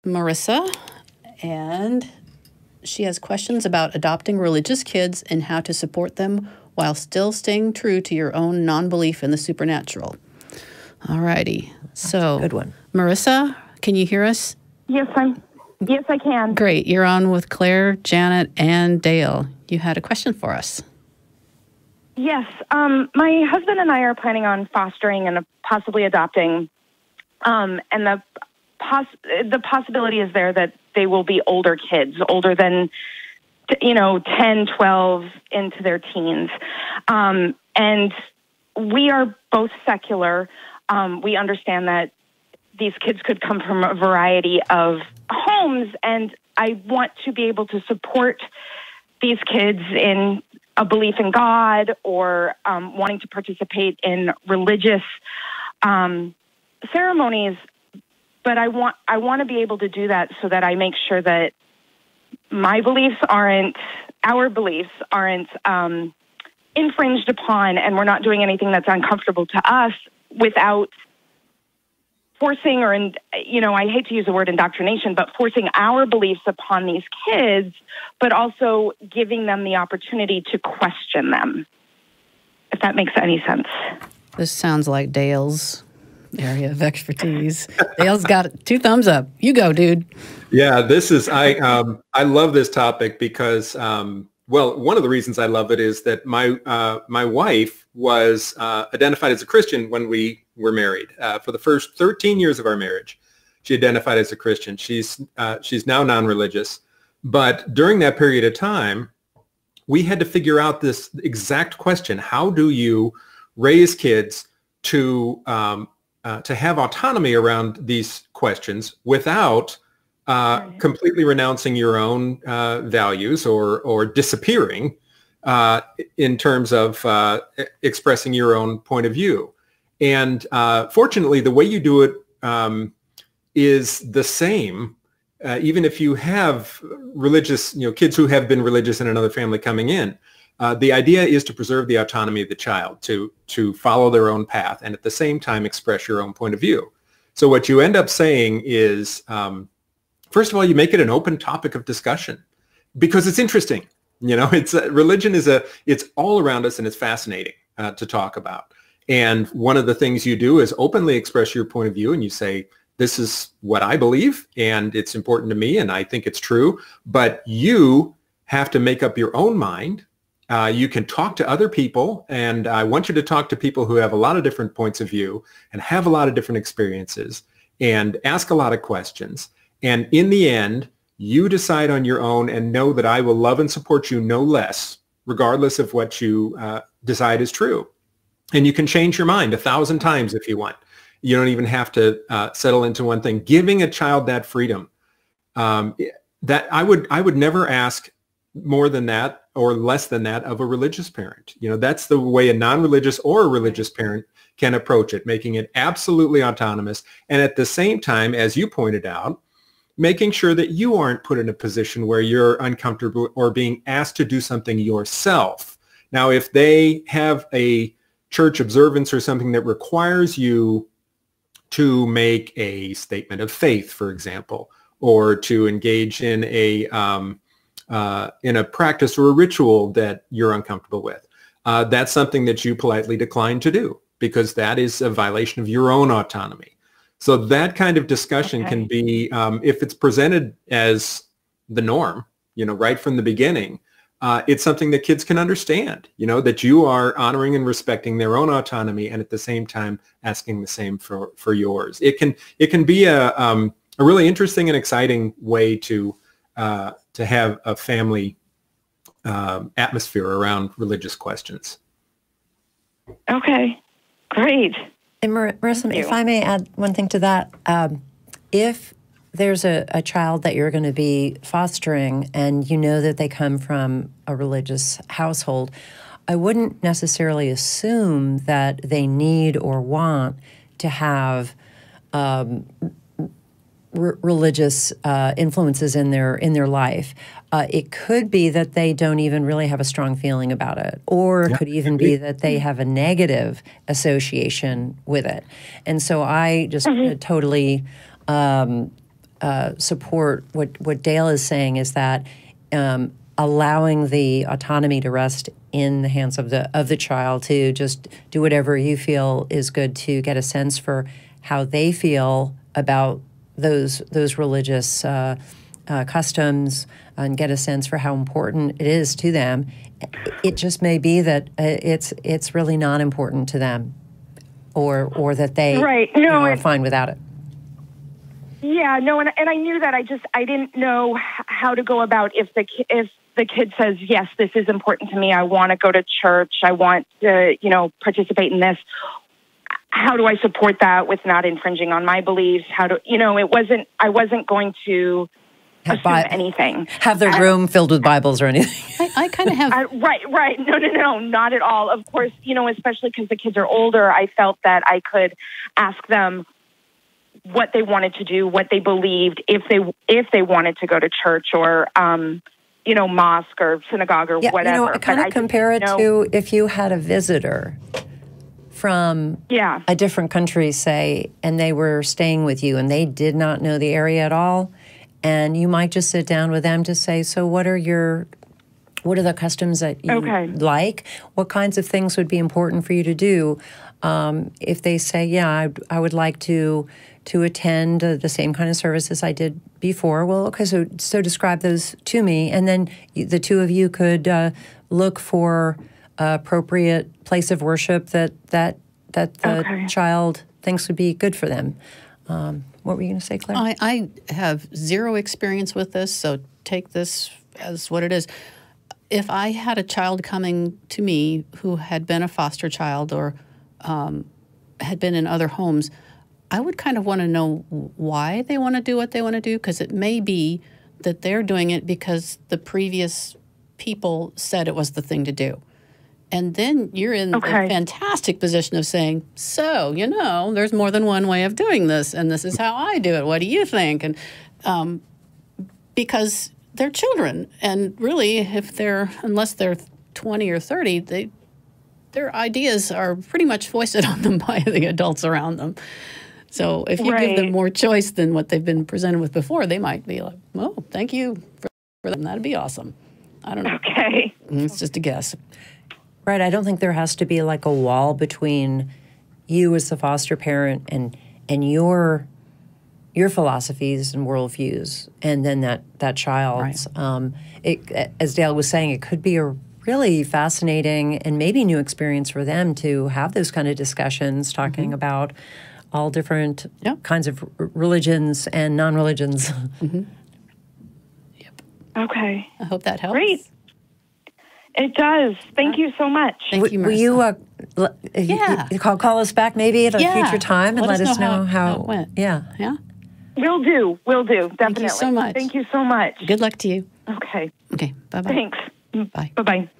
Marissa, and she has questions about adopting religious kids and how to support them while still staying true to your own non-belief in the supernatural. All righty. So, good one. Marissa, can you hear us? Yes, I can. Great. You're on with Claire, Janet, and Dale. You had a question for us. Yes. My husband and I are planning on fostering and possibly adopting, and the possibility is there that they will be older kids, older than 10, 12 into their teens. And we are both secular. We understand that these kids could come from a variety of homes, and I want to be able to support these kids in a belief in God or wanting to participate in religious ceremonies. But I want to be able to do that so that I make sure that our beliefs aren't infringed upon, and we're not doing anything that's uncomfortable to us without forcing I hate to use the word indoctrination, but forcing our beliefs upon these kids, but also giving them the opportunity to question them, if that makes any sense. This sounds like Dale's area of expertise. Dale's got 2 thumbs up. You go, dude. Yeah, this is, I love this topic because, well, one of the reasons I love it is that my wife was identified as a Christian when we were married. For the first 13 years of our marriage, she identified as a Christian. She's now non-religious. But during that period of time, we had to figure out this exact question. How do you raise kids to have autonomy around these questions without completely renouncing your own values or disappearing in terms of expressing your own point of view? And fortunately, the way you do it is the same, even if you have religious, kids who have been religious in another family coming in. The idea is to preserve the autonomy of the child, to follow their own path, and at the same time express your own point of view. So what you end up saying is, first of all, you make it an open topic of discussion because it's interesting. Religion it's all around us, and it's fascinating to talk about. And one of the things you do is openly express your point of view, and you say, this is what I believe, and it's important to me, and I think it's true, but you have to make up your own mind. You can talk to other people, and I want you to talk to people who have a lot of different points of view and have a lot of different experiences and ask a lot of questions. And in the end, you decide on your own and know that I will love and support you no less, regardless of what you decide is true. And you can change your mind 1,000 times if you want. You don't even have to settle into one thing. Giving a child that freedom, that I would never ask more than that or less than that of a religious parent. That's the way a non-religious or a religious parent can approach it, making it absolutely autonomous. And at the same time, as you pointed out, making sure that you aren't put in a position where you're uncomfortable or being asked to do something yourself. Now, if they have a church observance or something that requires you to make a statement of faith, for example, or to engage in a practice or a ritual that you're uncomfortable with, that's something that you politely decline to do because that is a violation of your own autonomy. So that kind of discussion can be, if it's presented as the norm, right from the beginning, it's something that kids can understand, that you are honoring and respecting their own autonomy and at the same time asking the same for yours. It can be a really interesting and exciting way to have a family atmosphere around religious questions. Okay, great. And Marissa, if I may add one thing to that, if there's a child that you're going to be fostering and you know that they come from a religious household, I wouldn't necessarily assume that they need or want to have religious influences in their life. It could be that they don't even really have a strong feeling about it, or it could even be that they have a negative association with it. And so I just totally support what Dale is saying is that allowing the autonomy to rest in the hands of the child to just do whatever you feel is good, to get a sense for how they feel about those religious customs, and get a sense for how important it is to them. It just may be that it's really not important to them, or that they are fine without it. Yeah, no, and I knew that. I didn't know how to go about if the kid says, yes, this is important to me, I want to go to church, I want to, participate in this. How do I support that with not infringing on my beliefs? I wasn't going to assume anything. Have their room filled with Bibles or anything. I kind of have. Right. No, not at all. Of course, especially because the kids are older, I felt that I could ask them what they wanted to do, what they believed, if they wanted to go to church or, mosque or synagogue or whatever. I kind of compare it to if you had a visitor from a different country, say, and they were staying with you and they did not know the area at all, and you might just sit down with them to say, so what are the customs that you like? What kinds of things would be important for you to do? If they say, I would like to attend the same kind of services I did before. Well, okay, so describe those to me, and then the two of you could look for appropriate place of worship that the child thinks would be good for them. What were you going to say, Claire? I have zero experience with this, so take this as what it is. If I had a child coming to me who had been a foster child or had been in other homes, I would kind of want to know why they want to do what they want to do, because it may be that they're doing it because the previous people said it was the thing to do. And then you're in the fantastic position of saying, so, there's more than one way of doing this, and this is how I do it. What do you think? And because they're children, and really, unless they're 20 or 30, their ideas are pretty much foisted on them by the adults around them. So if you give them more choice than what they've been presented with before, they might be like, oh, thank you for them. That'd be awesome. I don't know. Okay. It's just a guess. Right. I don't think there has to be like a wall between you as the foster parent and your philosophies and worldviews, and then that child's. Right. As Dale was saying, it could be a really fascinating and maybe new experience for them to have those kind of discussions, talking about all different kinds of religions and non-religions. Yep. Okay. I hope that helps. Great. It does. Thank you so much. Thank you, Marissa. Will you call us back maybe at a future time and let us know how it went? Yeah. Will do. Definitely. Thank you so much. Thank you so much. Good luck to you. Okay. Okay. Bye-bye. Thanks. Bye. Bye-bye.